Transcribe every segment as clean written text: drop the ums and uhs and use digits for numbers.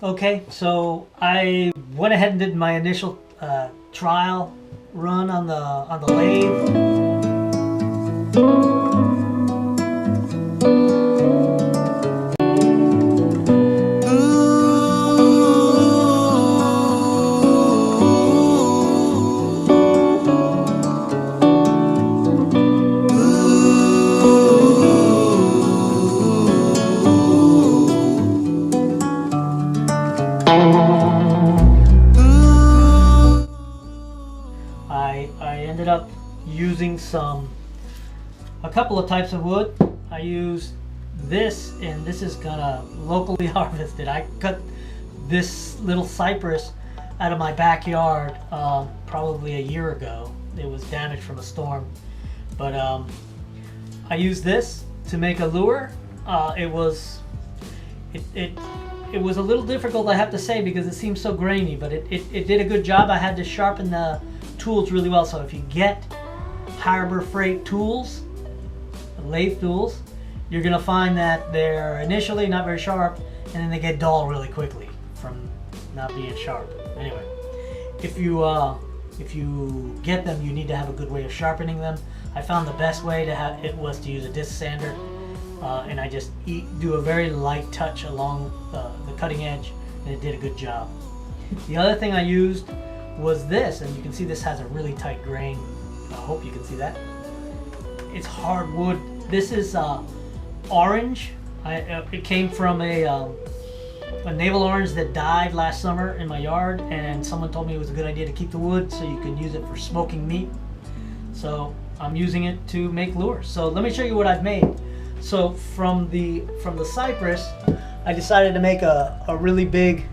Okay, so I went ahead and did my initial trial run on the lathe. I ended up using a couple of types of wood. I used this, and this is gonna locally harvested. I cut this little cypress out of my backyard probably a year ago. It was damaged from a storm, but I used this to make a lure. It was a little difficult, I have to say, because it seems so grainy, but it did a good job. I had to sharpen the tools really well. So if you get Harbor Freight tools, lathe tools, you're gonna find that they're initially not very sharp, and then they get dull really quickly from not being sharp. Anyway, if you get them, you need to have a good way of sharpening them. I found the best way to have it was to use a disc sander, and I just do a very light touch along the cutting edge, and it did a good job. The other thing I used was this, and you can see this has a really tight grain. I hope you can see that. It's hardwood. This is orange. It came from a navel orange that died last summer in my yard, and someone told me it was a good idea to keep the wood so you can use it for smoking meat. So I'm using it to make lures. So let me show you what I've made. So from the cypress, I decided to make a really big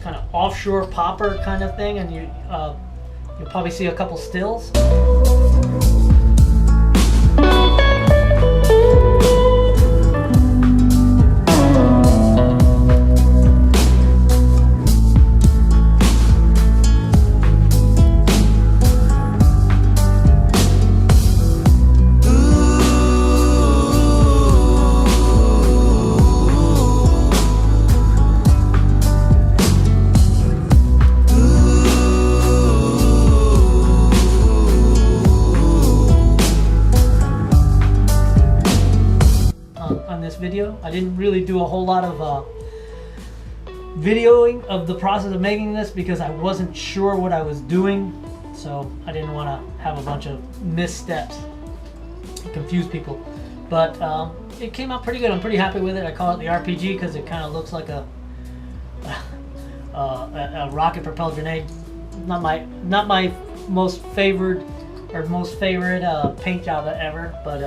kind of offshore popper kind of thing, and you'll probably see a couple stills. Video. I didn't really do a whole lot of videoing of the process of making this because I wasn't sure what I was doing, so I didn't want to have a bunch of missteps and confuse people. But it came out pretty good. I'm pretty happy with it. I call it the RPG because it kind of looks like a rocket propelled grenade. Not my most favorite paint job ever, but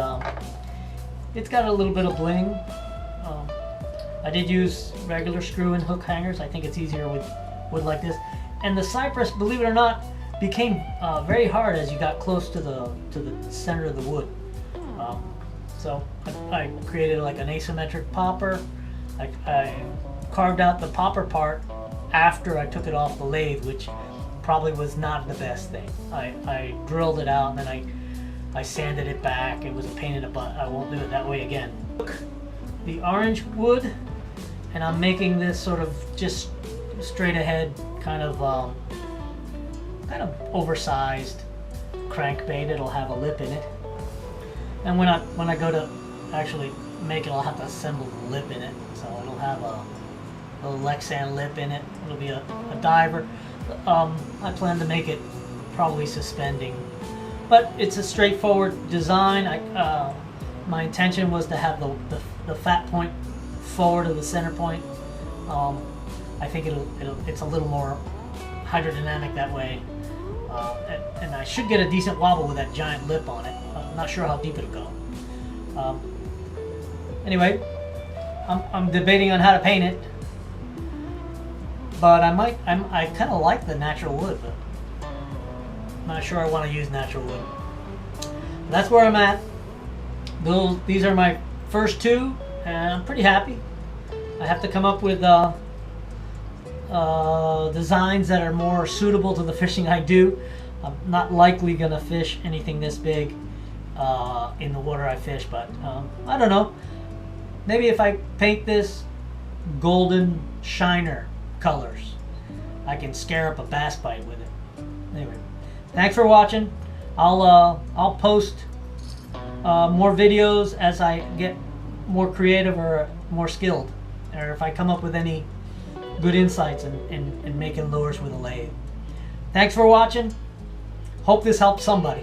it's got a little bit of bling. I did use regular screw and hook hangers. I think it's easier with wood like this. And the cypress, believe it or not, became very hard as you got close to the center of the wood. So I created like an asymmetric popper. I carved out the popper part after I took it off the lathe, which probably was not the best thing. I drilled it out, and then I sanded it back. It was a pain in the butt. I won't do it that way again. The orange wood, and I'm making this sort of just straight ahead, kind of oversized crankbait. It'll have a lip in it, and when I go to actually make it, I'll have to assemble the lip in it. So it'll have a little Lexan lip in it. It'll be a diver. I plan to make it probably suspending. But it's a straightforward design. My intention was to have the fat point forward of the center point. I think it's a little more hydrodynamic that way, and I should get a decent wobble with that giant lip on it. I'm not sure how deep it'll go. Anyway, I'm debating on how to paint it, but I kind of like the natural wood, but I'm not sure I want to use natural wood. That's where I'm at. These are my first two, and I'm pretty happy. I have to come up with designs that are more suitable to the fishing I do. I'm not likely gonna fish anything this big in the water I fish, but I don't know. Maybe if I paint this golden shiner colors. I can scare up a bass bite with it. Anyway, thanks for watching. I'll post more videos as I get more creative or more skilled, or if I come up with any good insights in making lures with a lathe. Thanks for watching. Hope this helps somebody.